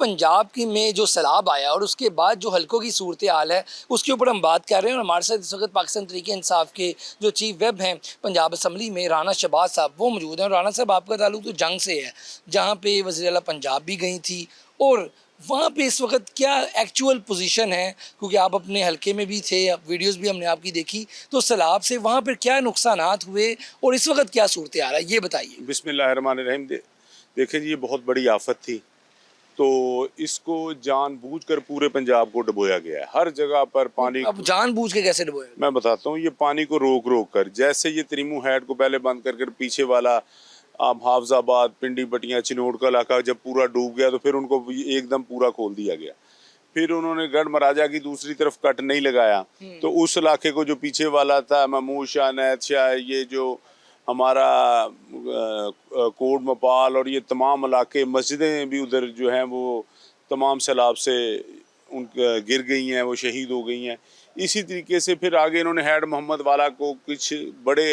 पंजाब की में जो सैलाब आया और उसके बाद जो हलकों की सूरत हाल है उसके ऊपर हम बात कर रहे हैं। और हमारे साथ इस वक्त पाकिस्तान तहरीक इंसाफ के जो चीफ वेब हैं पंजाब असम्बली में राना शहबाज साहब वो मौजूद हैं। और राना साहब आपका ताल्लुक तो जंग से है, जहाँ पे वज़ीर आला पंजाब भी गई थी और वहाँ पे इस वक्त क्या एक्चुअल पोजीशन है, क्योंकि आप अपने हलके में भी थे, वीडियोस भी हमने आपकी देखी, तो सैलाब से वहाँ पर क्या नुकसानात हुए और इस वक्त क्या सूरत हाल है ये बताइए। बिस्मिल्लाहिर्रहमानिर्रहीम। देखिए जी, ये बहुत बड़ी आफत थी, तो इसको जानबूझकर पूरे पंजाब को डुबोया गया है। हर जगह पर पानी, अब जानबूझ के कैसे डुबोया? मैं बताता हूँ, ये पानी को रोक रोक कर, जैसे ये त्रिमू हैड को पहले बंद कर पीछे वाला आप हाफजाबाद, पिंडी, बटियाँ, चिनोड़ का इलाका जब पूरा डूब गया तो फिर उनको एकदम पूरा खोल दिया गया। फिर उन्होंने गढ़ महाराजा की दूसरी तरफ कट नहीं लगाया, तो उस इलाके को जो पीछे वाला था महमूद शाह, नैत शाह, ये जो हमारा कोट मपाल और ये तमाम इलाके, मस्जिदें भी उधर जो हैं वो तमाम सैलाब से उन गिर गई हैं, वो शहीद हो गई हैं। इसी तरीके से फिर आगे इन्होंने हैड मोहम्मद वाला को कुछ बड़े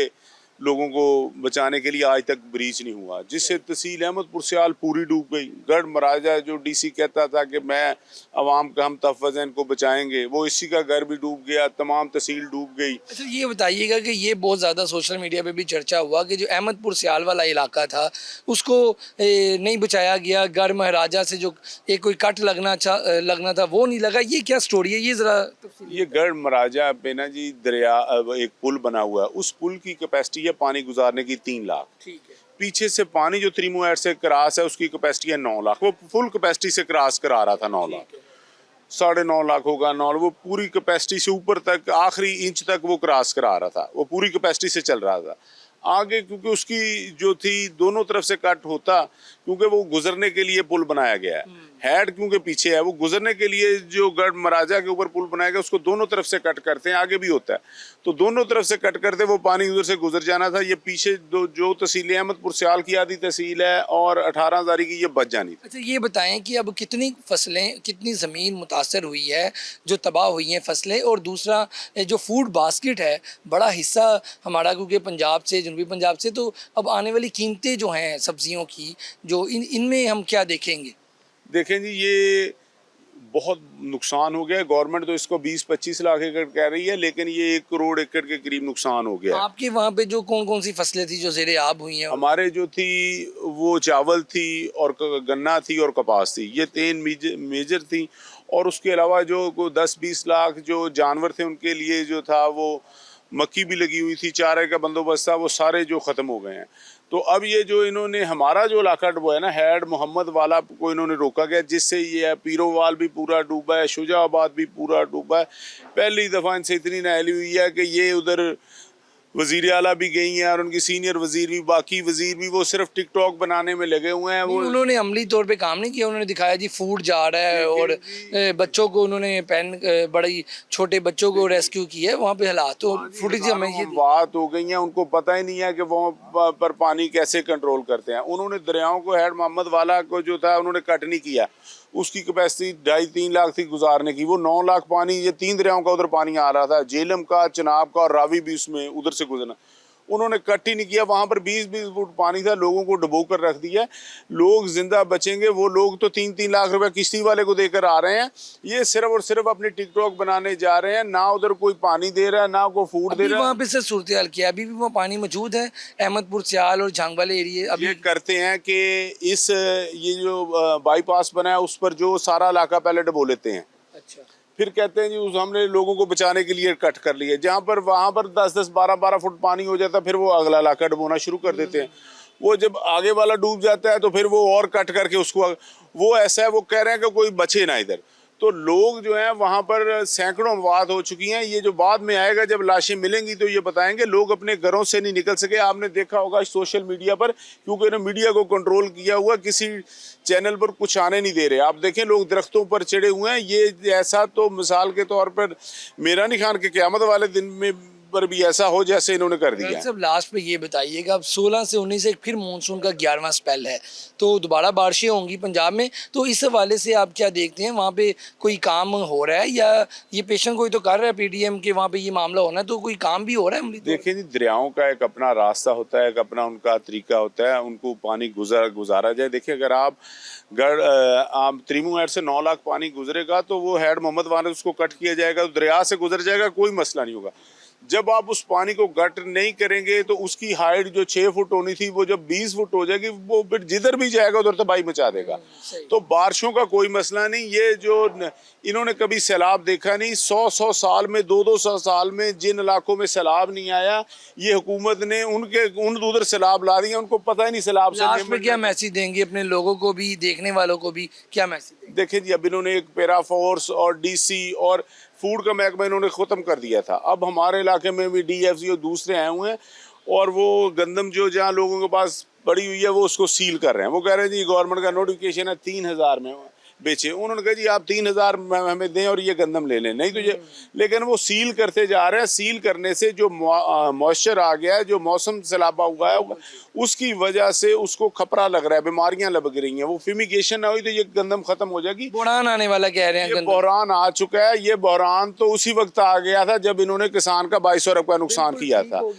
लोगों को बचाने के लिए आज तक ब्रीच नहीं हुआ, जिससे तहसील अहमदपुर सियाल पूरी डूब गई। गढ़ महाराजा जो डीसी कहता था कि मैं अवाम का हम तहफ़्फ़ुज़ है, इनको बचाएंगे, वो इसी का घर भी डूब गया, तमाम तहसील डूब गई। अच्छा ये बताइएगा कि ये बहुत ज़्यादा सोशल मीडिया पे भी चर्चा हुआ कि जो अहमदपुर सियाल वाला इलाका था उसको नहीं बचाया गया, गढ़ महाराजा से जो एक कोई कट लगना था वो नहीं लगा, ये क्या स्टोरी है ये ज़रा? ये गढ़ महाराजा पे ना जी दरिया एक पुल बना हुआ है, उस पुल की कैपेसिटी है पानी गुजारने की 3 लाख। ठीक है। पीछे से पानी जो त्रिमू ऐड से क्रॉस है उसकी कैपेसिटी है 9 लाख। वो फुल कैपेसिटी से क्रॉस करा रहा था 9 लाख, 9.5 लाख होगा 9, वो पूरी कैपेसिटी से ऊपर तक आखिरी इंच तक वो क्रॉस करा रहा था, वो पूरी कैपेसिटी से चल रहा था। आगे क्योंकि उसकी जो थी दोनों तरफ से कट होता, क्योंकि वो गुजरने के लिए पुल बनाया गया है। हेड क्योंकि पीछे है, वो गुजरने के लिए जो गढ़ महाराजा के ऊपर पुल बनाया गया उसको दोनों तरफ से कट करते हैं, आगे भी होता है, तो दोनों तरफ से कट करते वो पानी उधर से गुजर जाना था। ये पीछे जो तहसील अहमदपुर सियाल की आधी तहसील है और 18 हज़ारी की ये बच जानी थी। अच्छा ये बताएं कि अब कितनी फसलें, कितनी ज़मीन मुतासर हुई है, जो तबाह हुई हैं फसलें, और दूसरा जो फूड बास्केट है बड़ा हिस्सा हमारा क्योंकि पंजाब से, जनूबी पंजाब से, तो अब आने वाली कीमतें जो हैं सब्जियों की, जो इनमें हम क्या देखेंगे? देखें जी, ये बहुत नुकसान हो गया है। गवर्नमेंट तो इसको 20-25 लाख एकड़ कह रही है, लेकिन ये 1 करोड़ एकड़ के करीब नुकसान हो गया है। आपके वहाँ पे जो कौन कौन सी फसलें थी जो ज़ेरे आब हुई हैं? हमारे जो थी वो चावल थी और गन्ना थी और कपास थी, ये 3 मेजर थी। और उसके अलावा जो 10-20 लाख जो जानवर थे उनके लिए जो था वो मक्की भी लगी हुई थी, चारे का बंदोबस्त था, वो सारे जो ख़त्म हो गए हैं। तो अब ये जो इन्होंने हमारा जो इलाका डुबा है ना, हैड मोहम्मद वाला को इन्होंने रोका गया, जिससे ये है पीरोवाल भी पूरा डूबा है, शुजाबाद भी पूरा डूबा है। पहली दफ़ा इनसे इतनी नाअहली हुई है कि ये उधर वज़ीर आला भी गई हैं और उनकी सीनियर वज़ीर भी, बाकी वज़ीर भी, वो सिर्फ टिकटॉक बनाने में लगे हुए हैं। वो उन्होंने अमली तौर पे काम नहीं किया, उन्होंने दिखाया जी फूड जा रहा है और बच्चों को उन्होंने बड़ी छोटे बच्चों को रेस्क्यू किया है वहाँ पे। हालात तो फुटेज हमें ये बात हो गई हैं, उनको पता ही नहीं है कि वहाँ पर पानी कैसे कंट्रोल करते हैं। उन्होंने दरियाओं को, हैड मोहम्मद वाला को जो था उन्होंने कट नहीं किया, उसकी कैपेसिटी 2.5-3 लाख थी गुजारने की, वो 9 लाख पानी, ये 3 दरियाओं का उधर पानी आ रहा था, झेलम का, चिनाब का और रावी भी उसमें उधर से गुजरना, उन्होंने कट ही नहीं किया। वहाँ पर 20-20 फुट पानी था, लोगों को डुबो कर रख दिया। लोग जिंदा बचेंगे, वो लोग तो 3-3 लाख रुपए किश्ती वाले को देकर आ रहे हैं, ये सिर्फ और सिर्फ अपनी टिकटॉक बनाने जा रहे हैं। ना उधर कोई पानी दे रहा है, ना कोई फूड दे रहा है। वहाँ पे से सूरत हाल किया, अभी भी वहाँ पानी मौजूद है अहमदपुर सियाल और झांग वाले एरिए? अब ये करते हैं कि ये जो बाईपास बना है उस पर जो सारा इलाका पहले डुबो लेते हैं। अच्छा। फिर कहते हैं जी उस हमने लोगों को बचाने के लिए कट कर लिया, जहाँ पर वहाँ पर 10-10, 12-12 फुट पानी हो जाता, फिर वो अगला इलाका डुबोना शुरू कर देते हैं। वो जब आगे वाला डूब जाता है तो फिर वो और कट करके उसको, वो ऐसा है, वो कह रहे हैं कि कोई बचे ना इधर। तो लोग जो हैं वहाँ पर सैकड़ों वाद हो चुकी हैं। ये जो बाद में आएगा जब लाशें मिलेंगी तो ये बताएंगे, लोग अपने घरों से नहीं निकल सके। आपने देखा होगा सोशल मीडिया पर, क्योंकि इन्होंने मीडिया को कंट्रोल किया हुआ, किसी चैनल पर कुछ आने नहीं दे रहे। आप देखें लोग दरख्तों पर चढ़े हुए हैं। ये ऐसा तो मिसाल के तौर पर मेरा नहीं ख्याल कि क़यामत वाले दिन में पर भी ऐसा हो जैसे इन्होंने कर दिया है। सब लास्ट पे ये बताइएगा, अब 16 से 19 एक फिर मानसून का 11वां स्पेल है, तो दोबारा बारिशें होंगी पंजाब में, तो इस हवाले से आप क्या देखते हैं? वहाँ पे कोई काम हो रहा है या ये पेशेंट कोई तो कर रहा है पीडीएम के वहाँ पे ये मामला होना है, तो कोई काम भी हो रहा है अमली तौर पे? देखिए जी, दरियाओं का एक अपना रास्ता होता है, एक अपना उनका तरीका होता है, उनको पानी गुजारा जाए। देखिए अगर आप त्रिमू हेड से 9 लाख पानी गुजरेगा तो वो हेड मोहम्मद वान उसको कट किया जाएगा, तो दरिया से गुजर जाएगा, कोई मसला नहीं होगा। जब आप उस पानी को गट नहीं करेंगे तो उसकी हाइट जो 6 फुट होनी थी वो जब 20 फुट हो जाएगी, वो फिर जिधर भी जाएगा उधर तबाही मचा देगा। तो बारिशों का कोई मसला नहीं। ये जो इन्होंने कभी सैलाब देखा नहीं, 100 साल में 200 साल में जिन इलाकों में सैलाब नहीं आया, ये हुकूमत ने उधर सैलाब ला दिया, उनको पता ही नहीं सैलाब से। लास्ट में क्या मैसेज देंगे अपने लोगों को भी, देखने वालों को भी क्या मैसेज देंगे? देखिए जी, अब इन्होंने एक पैरा फोर्स और डीसी और फूड का महकमा इन्होंने ख़त्म कर दिया था। अब हमारे इलाके में भी डीएफसी और दूसरे आए हुए हैं और वो गंदम जो जहाँ लोगों के पास पड़ी हुई है वो उसको सील कर रहे हैं। वो कह रहे हैं जी गवर्नमेंट का नोटिफिकेशन है 3000 में बेचे। उन्होंने कहा जी आप 3000 हमें दें और ये गंदम ले लें, नहीं तो ये, लेकिन वो सील करते जा रहे हैं। सील करने से जो मॉइस्चर आ गया है, जो मौसम सैलाबा हुआ है, उसकी वजह से उसको खतरा लग रहा है, बीमारियां लग रही हैं। वो फ्यूमिगेशन ना हुई तो ये गंदम खत्म हो जाएगी। बहरान आने वाला कह रहे हैं, ये बहरान आ चुका है। ये बहरान तो उसी वक्त आ गया था जब इन्होंने किसान का 2200 अरब का नुकसान किया था।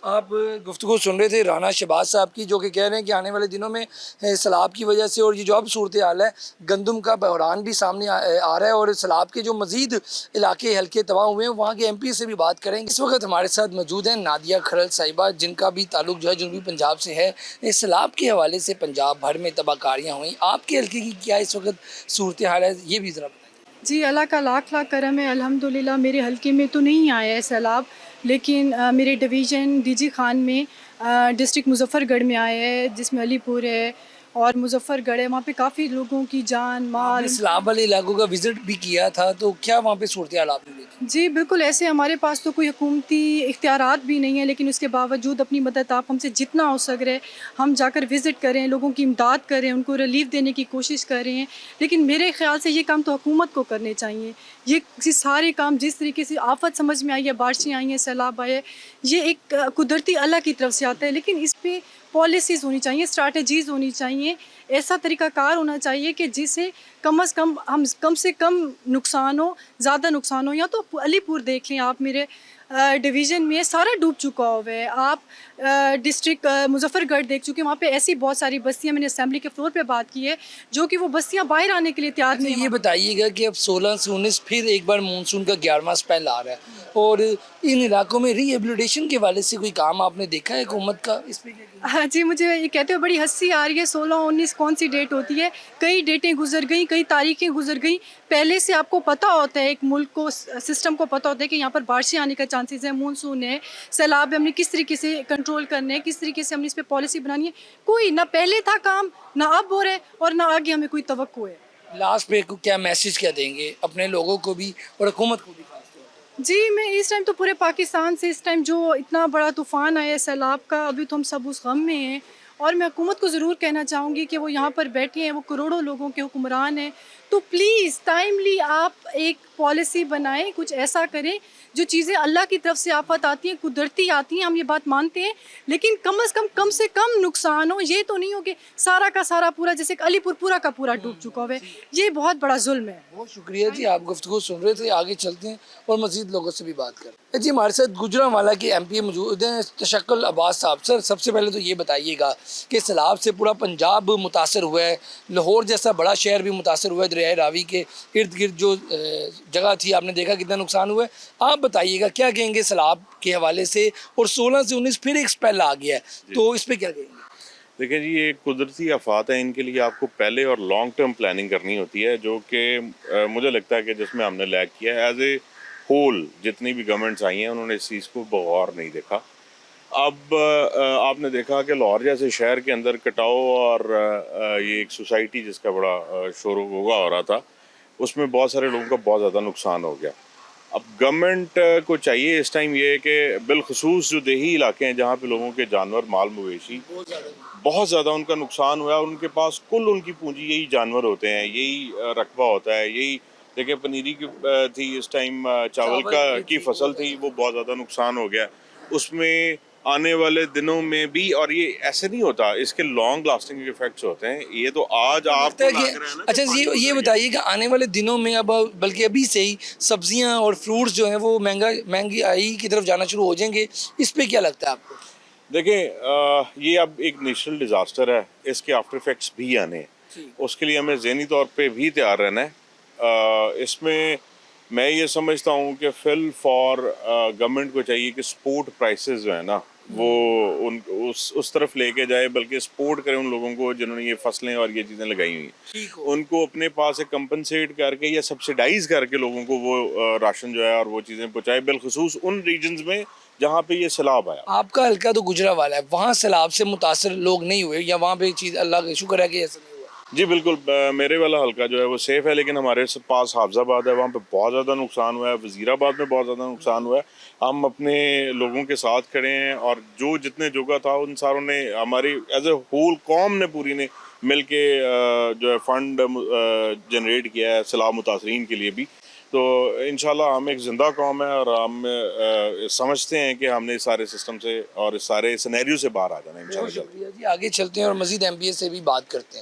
आप गुफ्तगू सुन रहे थे राना शहबाज साहब की, जो कि कह रहे हैं कि आने वाले दिनों में सैलाब की वजह से और ये जो अब सूरत हाल है, गंदम का बहरान भी सामने आ रहा है और सैलाब के जो मजीद इलाके हल्के तबाह हुए हैं वहाँ के MP से भी बात करेंगे। इस वक्त हमारे साथ मौजूद हैं नादिया खरल साहिबा, जिनका भी ताल्लुक जो है जनूबी पंजाब से है। इस सैलाब के हवाले से पंजाब भर में तबाहकारियाँ हुई, आपके हल्के की क्या इस वक्त सूरत हाल है, ये भी ज़रा बताइए। जी, अल्लाह का लाख लाख करम है, अल्हम्दुलिल्लाह। मेरे हल्के में तो नहीं आया है सैलाब, लेकिन मेरे डिवीज़न DG खान में डिस्ट्रिक्ट मुजफ्फरगढ़ में आया है, जिसमें अलीपुर है और मुजफ्फरगढ़ है। वहाँ पे काफ़ी लोगों की जान माल। सैलाब वाले इलाकों का विजिट भी किया था, तो क्या वहाँ पे सूरत हाल आपने देखी? जी बिल्कुल, ऐसे हमारे पास तो कोई हुकूमती इख्तियारात भी नहीं है, लेकिन उसके बावजूद अपनी मदद आप हमसे जितना हो सक रहे हम जाकर विज़िट करें, लोगों की इमदाद करें, उनको रिलीफ देने की कोशिश कर रहे हैं। लेकिन मेरे ख़्याल से ये काम तो हुकूमत को करने चाहिए। ये सारे काम जिस तरीके से आफत समझ में आई है, बारिशें आई हैं, सैलाब आए, ये एक कुदरती अल्लाह की तरफ से आता है, लेकिन इस पर पॉलिसीज़ होनी चाहिए, स्ट्रैटेजीज़ होनी चाहिए, ऐसा तरीक़ाकार होना चाहिए कि जिससे कम से कम हम कम से कम नुकसान हो, ज़्यादा नुकसान हो। या तो अलीपुर देख लें आप, मेरे डिवीज़न में सारा डूब चुका हुआ है। आप डिस्ट्रिक्ट मुजफ्फरगढ़ देख चुके हैं, वहाँ पे ऐसी बहुत सारी बस्तियाँ, मैंने असेंबली के फ्लोर पे बात की है, जो कि वो बस्तियाँ बाहर आने के लिए तैयार नहीं। ये बताइएगा कि अब 16 से 19 फिर एक बार मानसून का 11वां स्पेल आ रहा है और इन इलाकों में रिहेबिलिटेशन के वाले से कोई काम आपने देखा है हुकूमत का? इस पे हाँ जी, मुझे ये कहते हुए बड़ी हंसी आ रही है। 16-19 कौन सी डेट होती है? कई डेटें गुजर गई, कई तारीखें गुजर गई। पहले से आपको पता होता है, एक मुल्क को, सिस्टम को पता होता है कि यहाँ पर बारिशें आने का चांसेस है, मानसून है, सैलाब है, हमने किस तरीके से कंट्रोल करना है, किस तरीके से हमने इस पर पॉलिसी बनानी है। कोई ना पहले था काम, ना अब हो रहा है और ना आगे हमें कोई तवक्को है। लास्ट पे क्या मैसेज क्या देंगे अपने लोगों को भी और हुकूमत को भी? जी, मैं इस टाइम तो पूरे पाकिस्तान से, इस टाइम जो इतना बड़ा तूफ़ान आया है सैलाब का, अभी तो हम सब उस गम में हैं। और मैं हुकूमत को ज़रूर कहना चाहूँगी कि वो यहाँ पर बैठे हैं, वो करोड़ों लोगों के हुक्मरान हैं, तो प्लीज़ टाइमली आप एक पॉलिसी बनाएं, कुछ ऐसा करें जो चीज़ें अल्लाह की तरफ से आफत आती हैं, कुदरती आती हैं, हम ये बात मानते हैं, लेकिन कम से कम नुकसान हो। ये तो नहीं हो कि सारा का सारा पूरा, जैसे अलीपुर पूरा का पूरा डूब चुका हुआ है, ये बहुत बड़ा जुल्म है। बहुत शुक्रिया जी, आप गुफ्तगू सुन रहे थे, आगे चलते हैं और मज़ीद लोगों से भी बात करें। जी, हमारे साथ गुजरांवाला के MP मौजूद हैं तशक्कुल अब्बास साहब। सर, सबसे पहले तो ये बताइएगा कि सैलाब से पूरा पंजाब मुतासर हुआ है, लाहौर जैसा बड़ा शहर भी मुतासर हुआ है, दरियाए रावी के इर्द गिर्द जो जगह थी आपने देखा कितना नुकसान हुआ है। आप बताइएगा क्या कहेंगे सैलाब के हवाले से, और 16 से 19 फिर एक स्पेल आ गया है, तो इस पर क्या कहेंगे? देखिए जी, ये कुदरती आफात है, इनके लिए आपको पहले और लॉन्ग टर्म प्लानिंग करनी होती है, जो कि मुझे लगता है कि जिसमें हमने लैग किया है। एज ए होल जितनी भी गवर्नमेंट्स आई हैं उन्होंने इस चीज़ को बगौर नहीं देखा। अब आपने देखा कि लाहौर जैसे शहर के अंदर कटाव और ये एक सोसाइटी जिसका बड़ा शोर होगा हो रहा था, उसमें बहुत सारे लोगों का बहुत ज़्यादा नुकसान हो गया। अब गवर्नमेंट को चाहिए इस टाइम ये कि बिलखसूस जो देही इलाके हैं जहाँ पे लोगों के जानवर माल मवेशी बहुत ज़्यादा उनका नुकसान हुआ, और उनके पास कुल उनकी पूंजी यही जानवर होते हैं, यही रकबा होता है, यही देखिए पनीरी की थी इस टाइम, चावल की फसल थी, वो बहुत ज़्यादा नुकसान हो गया उसमें। आने वाले दिनों में भी, और ये ऐसे नहीं होता, इसके लॉन्ग लास्टिंग इफेक्ट्स होते हैं। ये तो आज लगता आपको है लग कि रहा है ना अच्छा कि पानी ये उतर गया। बताइए कि आने वाले दिनों में अब बल्कि अभी से ही सब्जियां और फ्रूट्स जो हैं वो महंगाई की तरफ जाना शुरू हो जाएंगे, इस पे क्या लगता है आपको? देखें, ये अब एक नेचुरल डिज़ास्टर है, इसके आफ्टर इफेक्ट्स भी आने हैं। उसके लिए हमें ज़हनी तौर पे भी तैयार रहना है। इसमें मैं ये समझता हूँ कि फिल फॉर गवर्नमेंट को चाहिए कि सपोर्ट प्राइसेस जो है ना, वो उन उस तरफ लेके जाए, बल्कि सपोर्ट करे उन लोगों को जिन्होंने ये फसलें और ये चीज़ें लगाई हुई ठीक हैं। हो। उनको अपने पास से कंपनसेट करके या सब्सिडाइज करके लोगों को वो राशन जो है और वो चीज़ें पहुँचाए, बिलखुसूस उन रीजन्स में जहाँ पे ये सैलाब आया। आपका हल्का तो गुजरांवाला है, वहाँ सैलाब से मुतासर लोग नहीं हुए या वहाँ पे चीज़ अल्लाह का शुक्र है कि ऐसा नहीं हुआ? जी बिल्कुल, मेरे वाला हल्का जो है वो सेफ है, लेकिन हमारे पास हाफजाबाद है, वहाँ पे बहुत ज़्यादा नुकसान हुआ है, वज़ीराबाद में बहुत ज़्यादा नुकसान हुआ है। हम अपने लोगों के साथ खड़े हैं और जो जितने जोगा था उन सारों ने, हमारी एज ए होल कौम ने, पूरी ने मिल के जो है फंड जनरेट किया है सैलाब मुतासरीन के लिए भी। तो इंशाल्लाह हम एक ज़िंदा कौम है और हम समझते हैं कि हमने इस सारे सिस्टम से और इस सारे सिनेरियो से बाहर आ जाना है बहुत इंशाल्लाह। शुक्रिया जी, आगे चलते हैं और मज़ीद MBA से भी बात करते हैं।